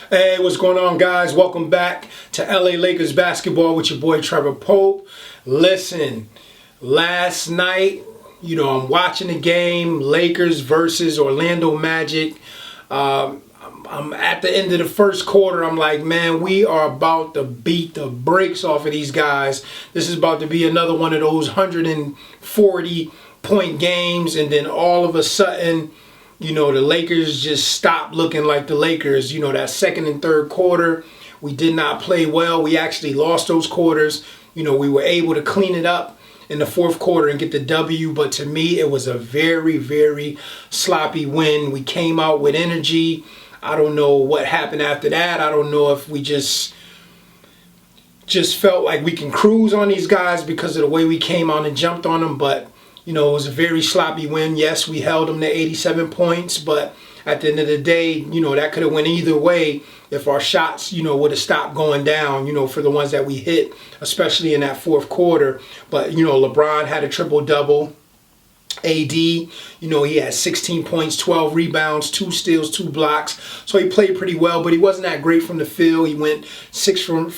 Hey, what's going on, guys? Welcome back to LA Lakers basketball with your boy Trevor Pope. Listen, last night, I'm watching the game, Lakers versus Orlando Magic. I'm at the end of the first quarter. I'm like, man, we are about to beat the brakes off of these guys. This is about to be another one of those 140-point games, and then all of a sudden, the Lakers just stopped looking like the Lakers. That second and third quarter, we did not play well. We actually lost those quarters. We were able to clean it up in the fourth quarter and get the W. But to me, it was a very, very sloppy win. We came out with energy. I don't know what happened after that. I don't know if we just felt like we can cruise on these guys because of the way we came out and jumped on them. But it was a very sloppy win. Yes, we held them to 87 points, but at the end of the day, that could have went either way if our shots, would have stopped going down, for the ones that we hit, especially in that fourth quarter. But, LeBron had a triple-double. AD, he had 16 points, 12 rebounds, 2 steals, 2 blocks. So he played pretty well, but he wasn't that great from the field. He went 6 for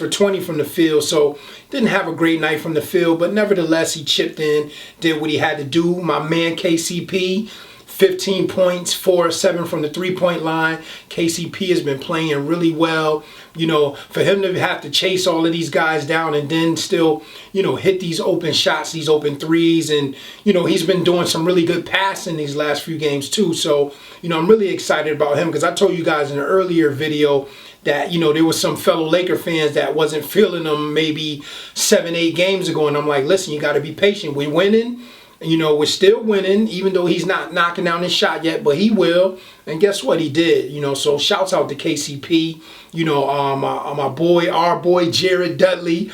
20 from the field, so didn't have a great night from the field. But nevertheless, he chipped in, did what he had to do. My man KCP, 15 points, 4 of 7 from the three-point line. KCP has been playing really well. For him to have to chase all of these guys down and then still, hit these open shots, these open threes. And, he's been doing some really good passing these last few games too. So, I'm really excited about him because I told you guys in an earlier video that, there was some fellow Laker fans that wasn't feeling them maybe 7-8 games ago. And I'm like, listen, you got to be patient. We're winning. We're still winning, even though he's not knocking down his shot yet, but he will. And guess what? He did. So shouts out to KCP. Our boy Jared Dudley,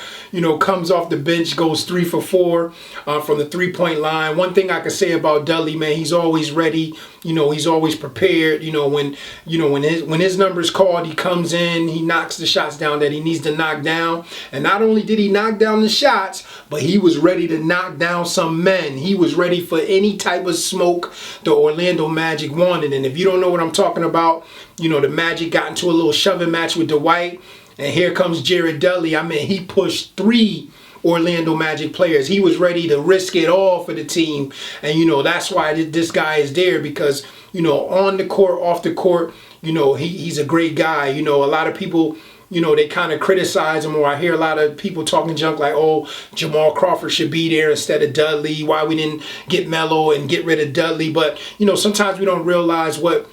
comes off the bench, goes 3 for 4 from the three-point line. One thing I can say about Dudley, man, he's always ready. He's always prepared. When his number's called, he comes in, he knocks the shots down that he needs to knock down. And not only did he knock down the shots, but he was ready to knock down some men. He was ready for any type of smoke the Orlando Magic wanted. And if you don't know what I'm talking about, the Magic got into a little shoving match with Dwight, and here comes Jared Dudley. I mean, he pushed 3 Orlando Magic players. He was ready to risk it all for the team. And, that's why this guy is there because, on the court, off the court, he's a great guy. A lot of people, they kind of criticize him, or I hear a lot of people talking junk like, oh, Jamal Crawford should be there instead of Dudley. Why we didn't get Melo and get rid of Dudley. But, sometimes we don't realize what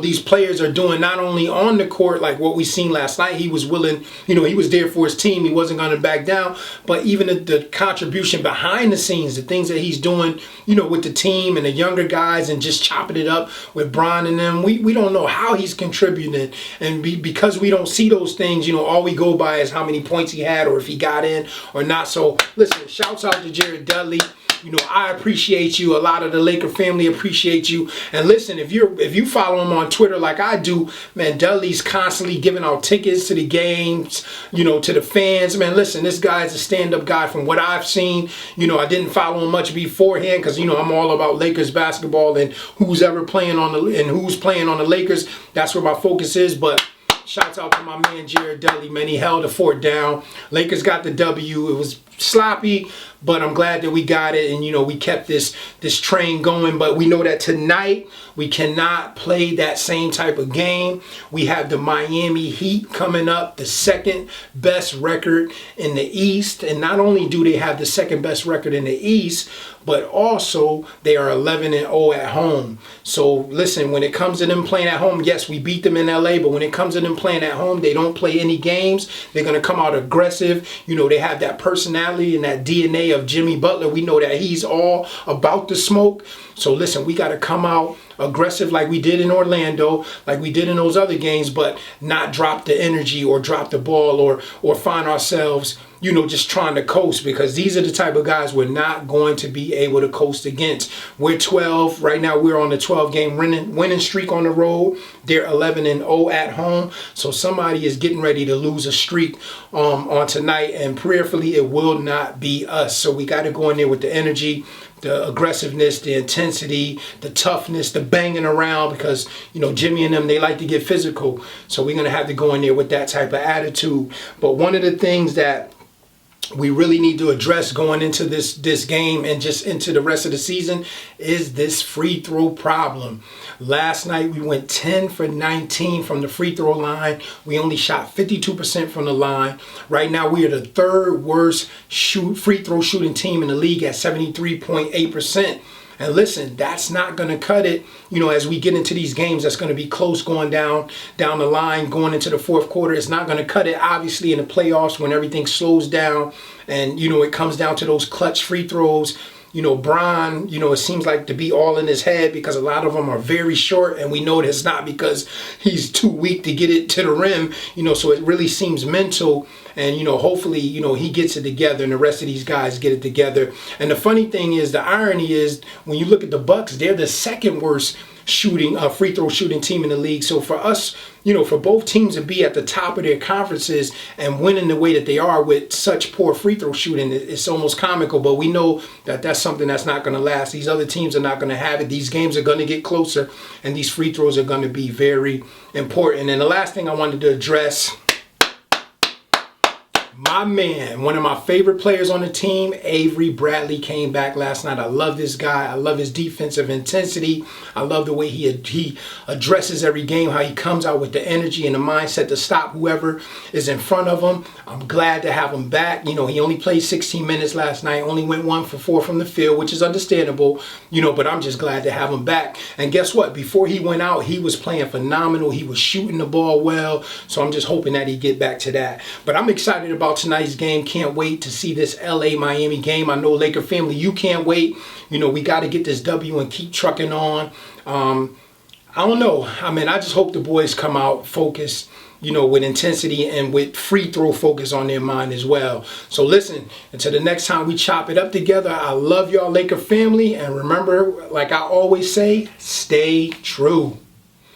these players are doing not only on the court, like what we seen last night. He was willing, he was there for his team. He wasn't going to back down. But even the contribution behind the scenes, the things that he's doing, with the team and the younger guys and just chopping it up with Bron and them, we don't know how he's contributing. And because we don't see those things, all we go by is how many points he had or if he got in or not. So listen, shouts out to Jared Dudley. I appreciate you. A lot of the Laker family appreciate you. And listen, if you follow him on Twitter like I do, man, Dudley's constantly giving out tickets to the games, to the fans. Man, listen, this guy's a stand-up guy from what I've seen. I didn't follow him much beforehand because, I'm all about Lakers basketball and who's playing on the Lakers. That's where my focus is. But shouts out to my man Jared Dudley, man. He held the fort down. Lakers got the W. It was sloppy, but I'm glad that we got it, and we kept this train going. But we know that tonight we cannot play that same type of game. We have the Miami Heat coming up, the second best record in the East, and not only do they have the second best record in the East, but also they are 11-0 at home. So listen, when it comes to them playing at home, yes, we beat them in LA, but when it comes to them playing at home, they don't play any games. They're going to come out aggressive. They have that personality and that DNA of Jimmy Butler. We know that he's all about the smoke. So listen, we got to come out aggressive like we did in Orlando, like we did in those other games, but not drop the energy or drop the ball or find ourselves, just trying to coast, because these are the type of guys we're not going to be able to coast against. We're 12. Right now we're on the 12-game winning streak on the road. They're 11-0 at home. So somebody is getting ready to lose a streak on tonight, and prayerfully it will not be us. So we got to go in there with the energy, the aggressiveness, the intensity, the toughness, the banging around, because, you know, Jimmy and them, they like to get physical. So we're going to have to go in there with that type of attitude. But one of the things that we really need to address going into this game and just into the rest of the season is this free throw problem. Last night we went 10 for 19 from the free throw line. We only shot 52% from the line. Right now we are the third worst free throw shooting team in the league at 73.8%. And listen, that's not going to cut it, you know, as we get into these games that's going to be close going down the line, going into the fourth quarter. It's not going to cut it, obviously, in the playoffs when everything slows down and, you know, it comes down to those clutch free throws. You know, Bron, you know, it seems like to be all in his head because a lot of them are very short, and we know it's not because he's too weak to get it to the rim, you know, so it really seems mental. And, you know, hopefully, you know, he gets it together and the rest of these guys get it together. And the funny thing is, the irony is, when you look at the Bucks, they're the second worst free throw shooting team in the league. So for us, you know, for both teams to be at the top of their conferences and winning the way that they are with such poor free throw shooting, it's almost comical. But we know that that's something that's not going to last. These other teams are not going to have it. These games are going to get closer, and these free throws are going to be very important. And the last thing I wanted to address, my man, one of my favorite players on the team, Avery Bradley, came back last night. I love this guy. I love his defensive intensity. I love the way he addresses every game, how he comes out with the energy and the mindset to stop whoever is in front of him. I'm glad to have him back. You know, he only played 16 minutes last night, only went 1 for 4 from the field, which is understandable, you know, but I'm just glad to have him back. And guess what? Before he went out, he was playing phenomenal. He was shooting the ball well. So I'm just hoping that he get back to that. But I'm excited about tonight's game. Can't wait to see this LA-Miami game. I know Laker family, you can't wait. You know, we got to get this W and keep trucking on. I don't know. I mean, I just hope the boys come out focused, you know, with intensity and with free throw focus on their mind as well. So listen, until the next time we chop it up together, I love y'all, Laker family. And remember, like I always say, stay true.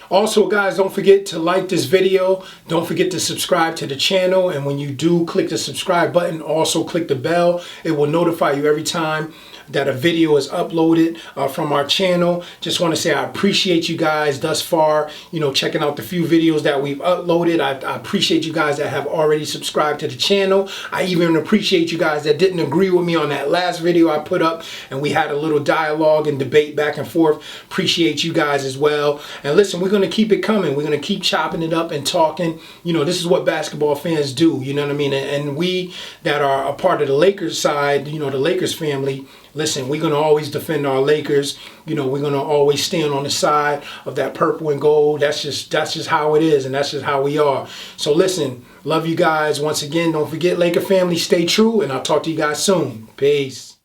Also, guys, don't forget to like this video. Don't forget to subscribe to the channel. And when you do, click the subscribe button. Also, click the bell. It will notify you every time that a video is uploaded from our channel. Just want to say I appreciate you guys thus far, you know, checking out the few videos that we've uploaded. I appreciate you guys that have already subscribed to the channel. I even appreciate you guys that didn't agree with me on that last video I put up and we had a little dialogue and debate back and forth. Appreciate you guys as well. And listen, we're going to keep it coming. We're going to keep chopping it up and talking. You know, this is what basketball fans do, you know what I mean? And we that are a part of the Lakers side, you know, the Lakers family, listen, we're going to always defend our Lakers. You know, we're going to always stand on the side of that purple and gold. That's just how it is, and that's just how we are. So listen, love you guys. Once again, don't forget, Laker family, stay true, and I'll talk to you guys soon. Peace.